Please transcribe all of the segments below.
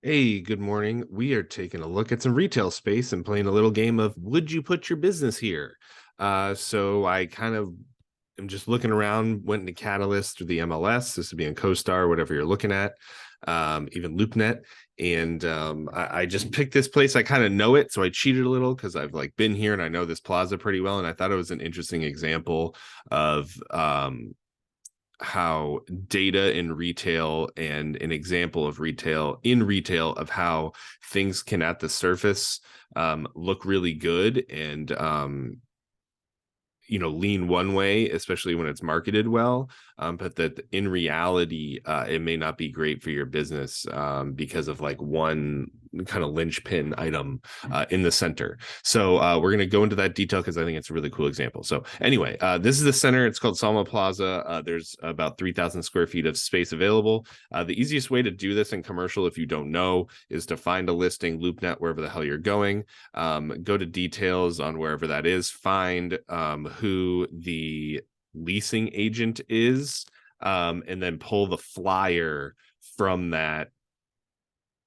Hey, good morning. We are taking a look at some retail space and playing a little game of would you put your business here? So I kind of am just looking around, went into Catalyst through the MLS. This would be in CoStar, whatever you're looking at, even LoopNet. And I just picked this place. I kind of know it, so I cheated a little because I've like been here and I know this plaza pretty well. And I thought it was an interesting example of how data in retail and an example of retail of how things can at the surface look really good and lean one way, especially when it's marketed well, but that in reality it may not be great for your business because of like one kind of linchpin item in the center. So we're going to go into that detail because I think it's a really cool example. So anyway, this is the center. It's called Salma Plaza. There's about 3,000 square feet of space available. The easiest way to do this in commercial, if you don't know, is to find a listing, LoopNet, wherever the hell you're going, go to details on wherever that is, find who the leasing agent is, and then pull the flyer from that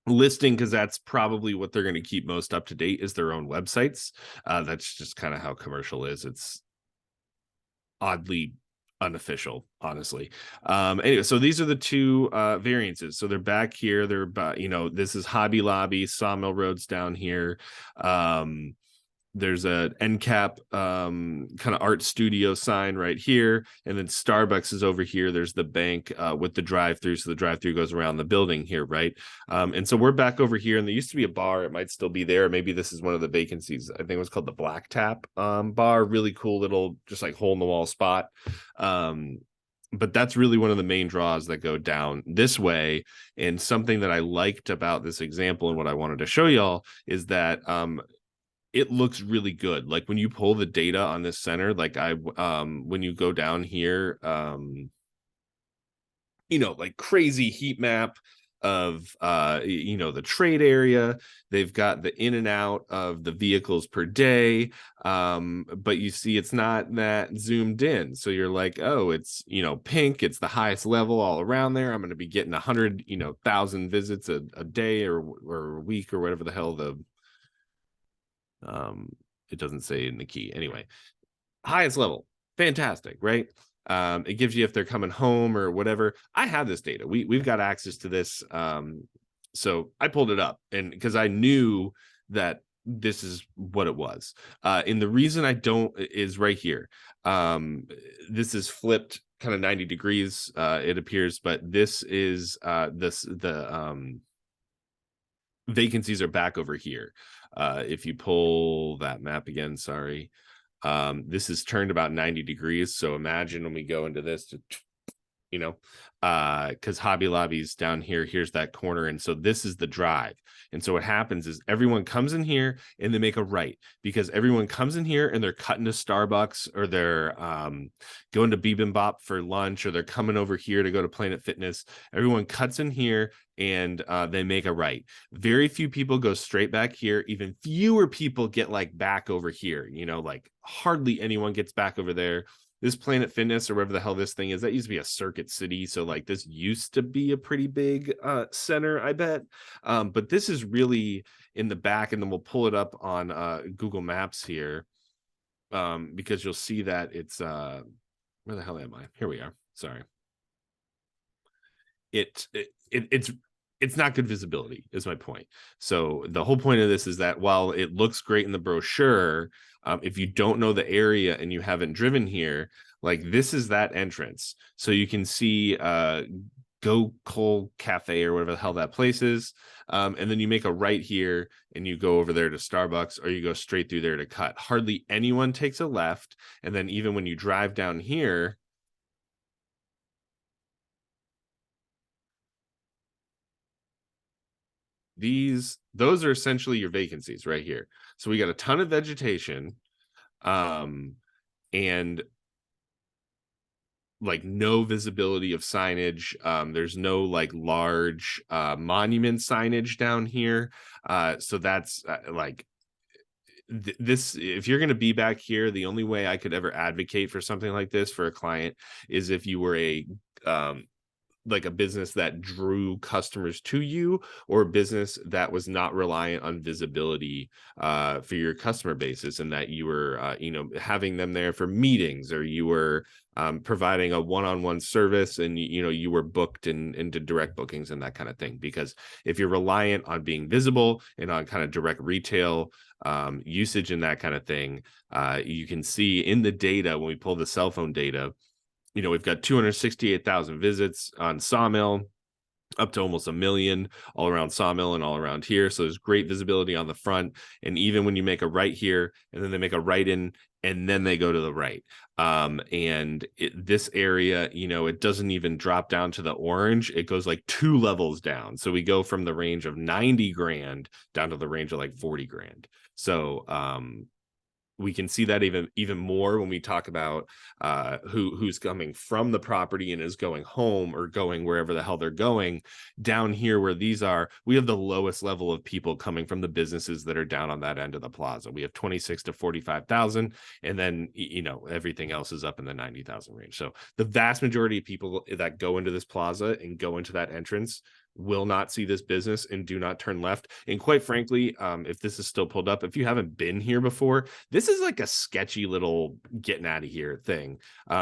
listing, because that's probably what they're going to keep most up to date is their own websites. That's just kind of how commercial is. It's oddly unofficial, honestly. Anyway, so these are the two variances. So they're back here. They're about, this is Hobby Lobby, Sawmill Road's down here. There's a end cap kind of art studio sign right here, and then Starbucks is over here. There's the bank with the drive-through, so the drive-through goes around the building here, right? And so we're back over here, and there used to be a bar. It might still be there. Maybe this is one of the vacancies. I think it was called the Black Tap bar. Really cool little just like hole in the wall spot. But that's really one of the main draws that go down this way. And something that I liked about this example and what I wanted to show y'all is that it looks really good. Like when you pull the data on this center, like when you go down here, like crazy heat map of the trade area. They've got the in and out of the vehicles per day, but you see it's not that zoomed in, so you're like, oh, it's pink, it's the highest level all around there. I'm going to be getting 100,000 visits a day or a week or whatever the hell the it doesn't say in the key. Anyway, highest level, fantastic, right? It gives you if they're coming home or whatever. I have this data. We've got access to this. So I pulled it up, and because I knew that this is what it was. And the reason I don't is right here. This is flipped kind of 90 degrees, it appears, but this is the vacancies are back over here. If you pull that map again, sorry, this is turned about 90 degrees. So imagine when we go into this, because Hobby Lobby's down here, here's that corner. And so this is the drive. And so what happens is everyone comes in here and they make a right, because everyone comes in here and they're cutting to Starbucks, or they're going to Bibimbap for lunch, or they're coming over here to go to Planet Fitness. Everyone cuts in here and they make a right. Very few people go straight back here. Even fewer people get like back over here, like hardly anyone gets back over there. This Planet Fitness or wherever the hell this thing is, that used to be a circuit city. So like this used to be a pretty big center, I bet. But this is really in the back, and then we'll pull it up on Google Maps here, because you'll see that it's where the hell am I? Here we are. Sorry. It's not good visibility is my point. So the whole point of this is that while it looks great in the brochure, if you don't know the area and you haven't driven here, like this is that entrance. So you can see Go Coal Cafe or whatever the hell that place is. And then you make a right here and you go over there to Starbucks, or you go straight through there to cut. Hardly anyone takes a left. And then even when you drive down here, those are essentially your vacancies right here. So we got a ton of vegetation, and like no visibility of signage. There's no like large monument signage down here. So that's like this, if you're going to be back here, the only way I could ever advocate for something like this for a client is if you were a like a business that drew customers to you, or a business that was not reliant on visibility for your customer basis, and that you were having them there for meetings, or you were providing a one-on-one service, and you were booked into direct bookings and that kind of thing. Because if you're reliant on being visible and on kind of direct retail usage and that kind of thing, you can see in the data when we pull the cell phone data, we've got 268,000 visits on Sawmill, up to almost 1 million all around Sawmill and all around here. So there's great visibility on the front. And even when you make a right here, and then they make a right in, and then they go to the right. This area, it doesn't even drop down to the orange. It goes like 2 levels down. So we go from the range of 90 grand down to the range of like 40 grand. So we can see that even more when we talk about who's coming from the property and is going home or going wherever the hell they're going. Down here where these are, we have the lowest level of people coming from the businesses that are down on that end of the plaza. We have 26 to 45,000, and then everything else is up in the 90,000 range. So the vast majority of people that go into this plaza and go into that entrance will not see this business and do not turn left. And quite frankly, if this is still pulled up, if you haven't been here before, this is like a sketchy little getting out of here thing.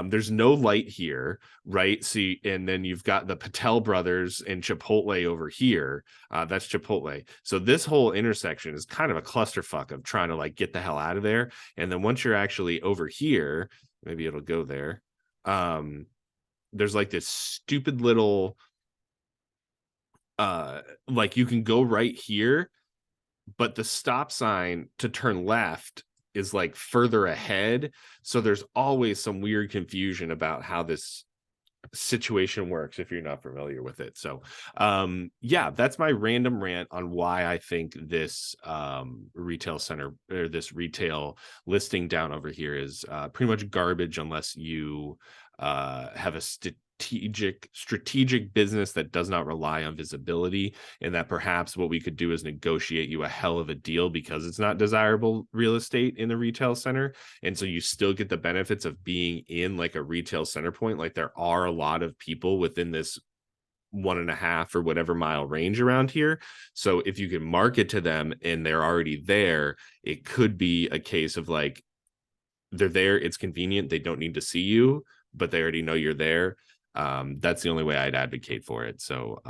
There's no light here, right? See, and then you've got the Patel brothers and Chipotle over here. That's Chipotle. So this whole intersection is kind of a clusterfuck of trying to like get the hell out of there. And then once you're actually over here, maybe it'll go there. There's like this stupid little like you can go right here, but the stop sign to turn left is like further ahead. So there's always some weird confusion about how this situation works if you're not familiar with it. So yeah, that's my random rant on why I think this retail center, or this retail listing down over here, is pretty much garbage unless you have a strategic business that does not rely on visibility, and that perhaps what we could do is negotiate you a hell of a deal because it's not desirable real estate in the retail center, and so you still get the benefits of being in like a retail center point. Like there are a lot of people within this 1.5 or whatever mile range around here. So if you can market to them and they're already there, it could be a case of like they're there, it's convenient, they don't need to see you, but they already know you're there. That's the only way I'd advocate for it. So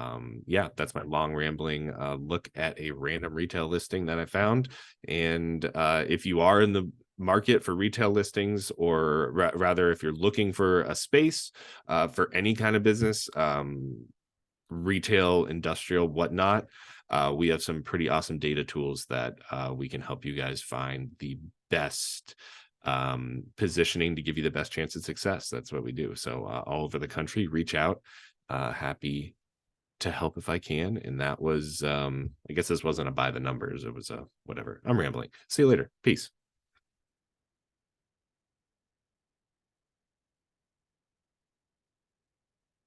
yeah, that's my long rambling look at a random retail listing that I found. And if you are in the market for retail listings, or rather if you're looking for a space for any kind of business, retail, industrial, whatnot, we have some pretty awesome data tools that we can help you guys find the best positioning to give you the best chance at success. That's what we do. So all over the country, reach out. Happy to help if I can. And that was I guess this wasn't a by the numbers, it was a whatever. I'm rambling. See you later. Peace.